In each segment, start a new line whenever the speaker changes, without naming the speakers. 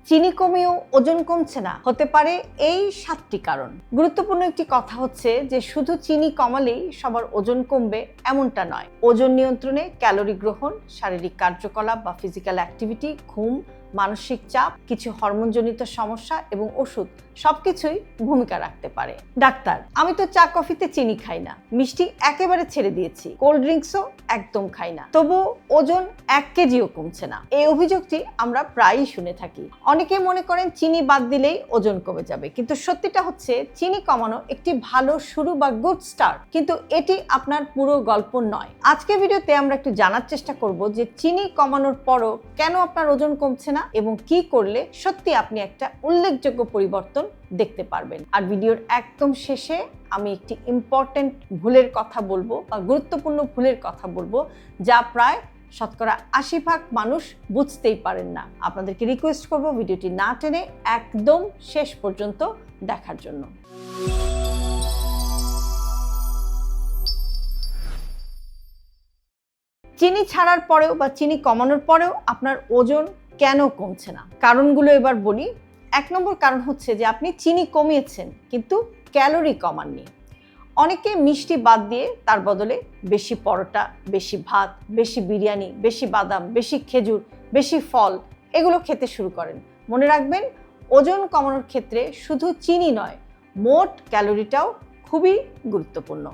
চিনি কমিয়েও ওজন কমছে না, হতে পারে এই 7টি কারণ। গুরুত্বপূর্ণ একটি কথা হচ্ছে যে শুধু চিনি কমালেই সবার ওজন কমবে এমনটা নয়। ওজন নিয়ন্ত্রণে ক্যালোরি গ্রহণ, শারীরিক কার্যকলাপ বা ফিজিক্যাল অ্যাক্টিভিটি, ঘুম, মানসিক চাপ, কিছু হরমোনজনিত সমস্যা এবং ওষুধ সবকিছুই ভূমিকা রাখতে পারে। ডাক্তার, আমি তো চা কফিতে চিনি খাই না, মিষ্টি একেবারে ছেড়ে দিয়েছি, কোল্ড ড্রিঙ্কসও একদম খাই না, তবু ওজন 1 কেজিও কমছে না। এই অভিযোগটি আমরা প্রায়ই শুনে থাকি। অনেকে মনে করেন চিনি বাদ দিলেই ওজন কমে যাবে, কিন্তু সত্যিটা হচ্ছে চিনি কমানো একটি ভালো শুরু বা গুড স্টার্ট, কিন্তু এটি আপনার পুরো গল্প নয়। আজকের ভিডিওতে আমরা একটু জানার চেষ্টা করব যে চিনি কমানোর পরও কেন আপনার ওজন কমছে না এবং কি করলে সত্যি আপনি একটা উল্লেখযোগ্য পরিবর্তন দেখতে পারবেন। আর ভিডিওর একদম শেষে আমি একটি ইম্পর্টেন্ট ভুলের কথা বলবো বা গুরুত্বপূর্ণ ভুলের কথা বলবো যা প্রায় শতকরা 80% মানুষ বুঝতেই পারেন না। আপনাদেরকে রিকোয়েস্ট করব ভিডিওটি না টেনে একদম শেষ পর্যন্ত দেখার জন্য। চিনি ছাড়ার পরেও বা চিনি কমানোর পরেও আপনার ওজন কেন কমছে না, কারণগুলো এবার বলি। 1 নম্বর কারণ হচ্ছে যে আপনি চিনি কমিয়েছেন কিন্তু ক্যালোরি কমাননি। অনেকে মিষ্টি বাদ দিয়ে তার বদলে বেশি পরোটা, বেশি ভাত, বেশি বিরিয়ানি, বেশি বাদাম, বেশি খেজুর, বেশি ফল এগুলো খেতে শুরু করেন। মনে রাখবেন, ওজন কমানোর ক্ষেত্রে শুধু চিনি নয়, মোট ক্যালোরিটাও খুবই গুরুত্বপূর্ণ।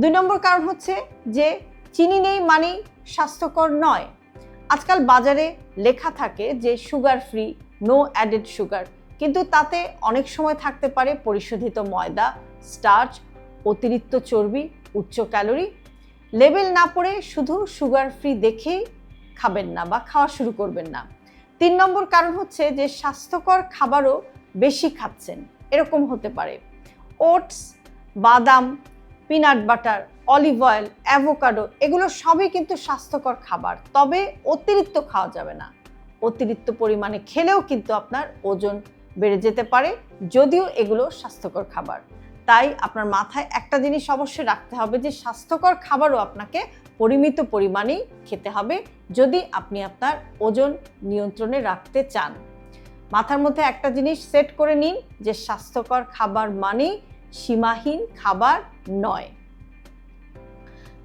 2 নম্বর কারণ হচ্ছে যে চিনি নেই মানেই স্বাস্থ্যকর নয়। আজকাল বাজারে লেখা থাকে যে sugar free, no added sugar, কিন্তু তাতে অনেক সময় থাকতে পারে পরিশোধিত ময়দা, স্টার্চ, অতিরিক্ত চর্বি, উচ্চ ক্যালোরি। লেবেল না পড়ে শুধু সুগার ফ্রি দেখেই খাবেন না বা খাওয়া শুরু করবেন না। 3 নম্বর কারণ হচ্ছে যে স্বাস্থ্যকর খাবারও বেশি খাচ্ছেন। এরকম হতে পারে ওটস, বাদাম, peanut butter, olive oil, avocado এগুলো সবই কিন্তু স্বাস্থ্যকর খাবার, তবে অতিরিক্ত খাওয়া যাবে না। অতিরিক্ত পরিমাণে খেলেও কিন্তু আপনার ওজন বেড়ে যেতে পারে, যদিও এগুলো স্বাস্থ্যকর খাবার। তাই আপনার মাথায় একটা জিনিস অবশ্যই রাখতে হবে যে স্বাস্থ্যকর খাবারও আপনাকে পরিমিত পরিমাণেই খেতে হবে যদি আপনি আপনার ওজন নিয়ন্ত্রণে রাখতে চান। মাথার মধ্যে একটা জিনিস সেট করে নিন যে স্বাস্থ্যকর খাবার মানেই সীমাহীন খাবার নয়।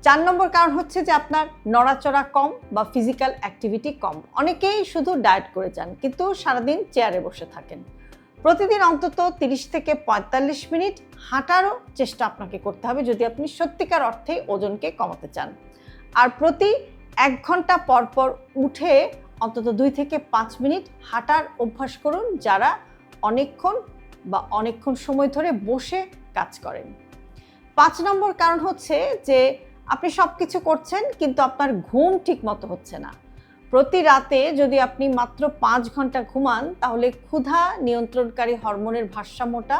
4 নম্বর কারণ হচ্ছে যে আপনার নড়াচড়া কম বা ফিজিক্যাল অ্যাক্টিভিটি কম। অনেকেই শুধু ডায়েট করে যান কিন্তু সারাদিন চেয়ারে বসে থাকেন। প্রতিদিন অন্তত 30 থেকে 45 মিনিট হাঁটারও চেষ্টা আপনাকে করতে হবে যদি আপনি সত্যিকার অর্থে ওজনকে কমাতে চান। আর প্রতি 1 ঘন্টা পর পর উঠে অন্তত 2 থেকে 5 মিনিট হাঁটার অভ্যাস করুন যারা অনেকক্ষণ সময় ধরে বসে কাজ করেন। 5 নম্বর কারণ হচ্ছে যে আপনি সব কিছু করছেন কিন্তু আপনার ঘুম ঠিক মতো হচ্ছে না। প্রতি রাতে যদি আপনি মাত্র 5 ঘন্টা ঘুমান তাহলে ক্ষুধা নিয়ন্ত্রণকারী হরমোনের ভারসাম্যটা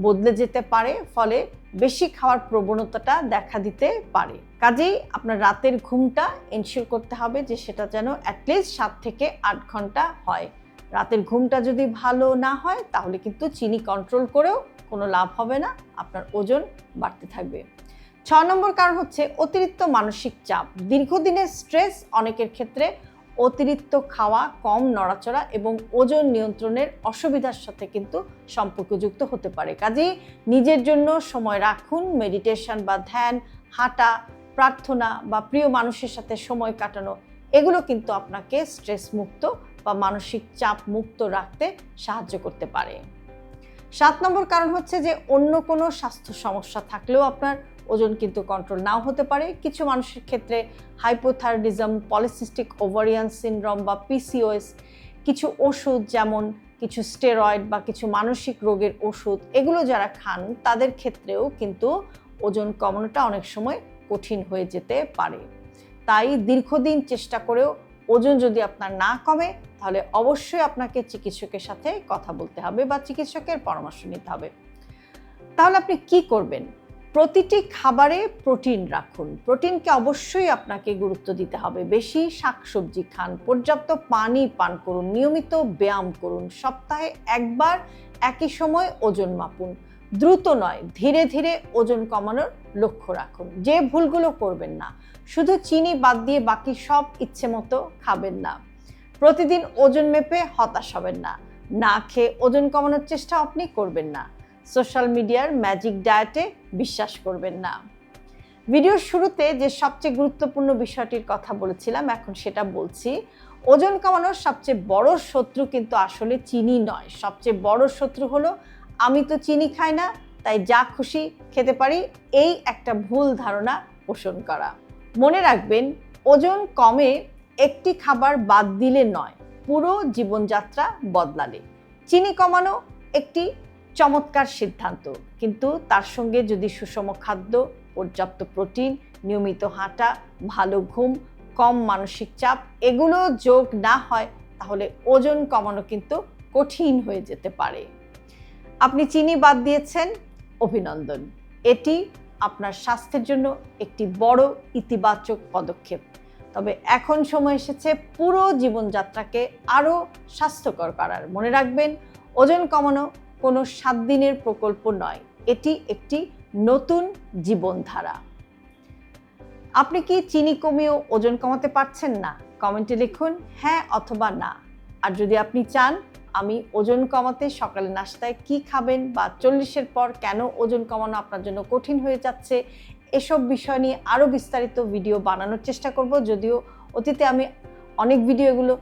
বদলে যেতে পারে, ফলে বেশি খাওয়ার প্রবণতাটা দেখা দিতে পারে। কাজেই আপনার রাতের ঘুমটা এনশিওর করতে হবে যে সেটা যেন অ্যাটলিস্ট 7 থেকে 8 ঘন্টা হয়। রাতের ঘুমটা যদি ভালো না হয় তাহলে কিন্তু চিনি কন্ট্রোল করেও কোনো লাভ হবে না, আপনার ওজন বাড়তে থাকবে। 6 নম্বর কারণ হচ্ছে অতিরিক্ত মানসিক চাপ। দীর্ঘদিনের স্ট্রেস অনেকের ক্ষেত্রে অতিরিক্ত খাওয়া, কম নড়াচড়া এবং ওজন নিয়ন্ত্রণের অসুবিধার সাথে কিন্তু সম্পর্কযুক্ত হতে পারে। কাজেই নিজের জন্য সময় রাখুন। মেডিটেশন বা ধ্যান, হাঁটা, প্রার্থনা বা প্রিয় মানুষের সাথে সময় কাটানো এগুলো কিন্তু আপনাকে স্ট্রেস মুক্ত বা মানসিক চাপ মুক্ত রাখতে সাহায্য করতে পারে। 7 নম্বর কারণ হচ্ছে যে অন্য কোনো স্বাস্থ্য সমস্যা থাকলেও আপনার ওজন কিন্তু কন্ট্রোল নাও হতে পারে। কিছু মানুষের ক্ষেত্রে হাইপোথাইরয়েডিজম, পলিসিস্টিক ওভারিয়ান সিনড্রোম বা পিসিওএস, কিছু ওষুধ যেমন কিছু স্টেরয়েড বা কিছু মানসিক রোগের ওষুধ এগুলো যারা খান তাদের ক্ষেত্রেও কিন্তু ওজন কমানোটা অনেক সময় কঠিন হয়ে যেতে পারে। তাই দীর্ঘদিন চেষ্টা করেও ওজন যদি আপনার না কমে তাহলে অবশ্যই আপনাকে চিকিৎসকের সাথে কথা বলতে হবে বা চিকিৎসকের পরামর্শ নিতে হবে। তাহলে আপনি কি করবেন? প্রতিটি খাবারে প্রোটিন রাখুন। প্রোটিনকে অবশ্যই আপনাকে গুরুত্ব দিতে হবে। বেশি শাকসবজি খান, পর্যাপ্ত পানি পান করুন, নিয়মিত ব্যায়াম করুন, সপ্তাহে 1 বার একই সময় ওজন মাপুন। দ্রুত নয়, ধীরে ধীরে ওজন কমানোর লক্ষ্য রাখুন। যে ভুলগুলো করবেন না, শুধু চিনি বাদ দিয়ে বাকি সব ইচ্ছে মতো খাবেন না। প্রতিদিন ওজন মেপে হতাশ হবেন না, না খেয়ে ওজন কমানোর চেষ্টা আপনি করবেন না, সোশ্যাল মিডিয়ার ম্যাজিক ডায়েটে বিশ্বাস করবেন না। ভিডিওর শুরুতে যে সবচেয়ে গুরুত্বপূর্ণ বিষয়টির কথা বলেছিলাম, এখন সেটা বলছি। ওজন কমানোর সবচেয়ে বড় শত্রু কিন্তু আসলে চিনি নয়। সবচেয়ে বড় শত্রু হলো আমি তো চিনি খাই না, তাই যা খুশি খেতে পারি, এই একটা ভুল ধারণা পোষণ করা। মনে রাখবেন, ওজন কমে একটি খাবার বাদ দিলে নয়, পুরো জীবনযাত্রা বদলালে। চিনি কমানো একটি চমৎকার সিদ্ধান্ত, কিন্তু তার সঙ্গে যদি সুষম খাদ্য, পর্যাপ্ত প্রোটিন, নিয়মিত হাঁটা, ভালো ঘুম, কম মানসিক চাপ এগুলো যোগ না হয়, তাহলে ওজন কমানো কিন্তু কঠিন হয়ে যেতে পারে। আপনি চিনি বাদ দিয়েছেন, অভিনন্দন। এটি আপনার স্বাস্থ্যের জন্য একটি বড় ইতিবাচক পদক্ষেপ। তবে এখন সময় এসেছে পুরো জীবনযাত্রাকে আরও স্বাস্থ্যকর করার। মনে রাখবেন, ওজন কমানো কোনো 7 দিনের প্রকল্প নয়, এটি একটি নতুন জীবনধারা। আপনি কি চিনি কমিয়েও ওজন কমাতে পারছেন না? কমেন্টে লিখুন হ্যাঁ অথবা না। আর যদি আপনি চান আমি ওজন কমাতে সকালে নাস্তায় কি খাবেন বা 40-এর পর কেন ওজন কমানো আপনার জন্য কঠিন হয়ে যাচ্ছে, এসব বিষয় নিয়ে আরও বিস্তারিত ভিডিও বানানোর চেষ্টা করব। যদিও অতীতে আমি অনেক ভিডিও এগুলো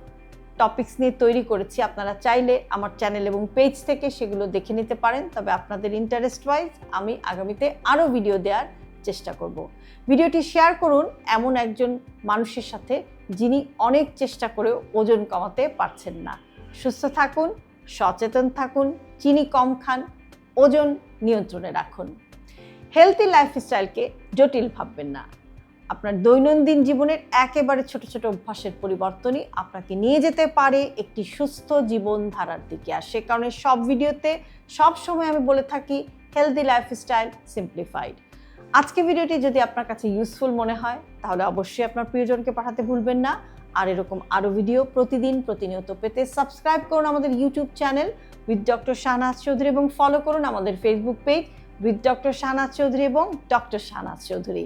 টপিকস নিয়ে তৈরি করেছি, আপনারা চাইলে আমার চ্যানেল এবং পেজ থেকে সেগুলো দেখে নিতে পারেন। তবে আপনাদের ইন্টারেস্ট ওয়াইজ আমি আগামীতে আরও ভিডিও দেওয়ার চেষ্টা করব। ভিডিওটি শেয়ার করুন এমন একজন মানুষের সাথে যিনি অনেক চেষ্টা করেও ওজন কমাতে পারছেন না। সুস্থ থাকুন, সচেতন থাকুন, চিনি কম খান, ওজন নিয়ন্ত্রণে রাখুন। হেলথি লাইফস্টাইলকে জটিল ভাববেন না। আপনার দৈনন্দিন জীবনের একেবারে ছোট ছোট অভ্যাসের পরিবর্তনই আপনাকে নিয়ে যেতে পারে একটি সুস্থ জীবনধারার দিকে। আর সে কারণে সব ভিডিওতে সব সময় আমি বলে থাকি হেলথি লাইফস্টাইল সিম্পলিফাইড। আজকে ভিডিওটি যদি আপনার কাছে ইউজফুল মনে হয়, তাহলে অবশ্যই আপনার প্রিয়জনকে পাঠাতে ভুলবেন না। আর এরকম আরও ভিডিও প্রতিনিয়ত পেতে সাবস্ক্রাইব করুন আমাদের YouTube channel with doctor Shahnaz Chowdhury এবং ফলো করুন আমাদের Facebook page with doctor Shahnaz Chowdhury এবং ডক্টর শাহনাজ চৌধুরী।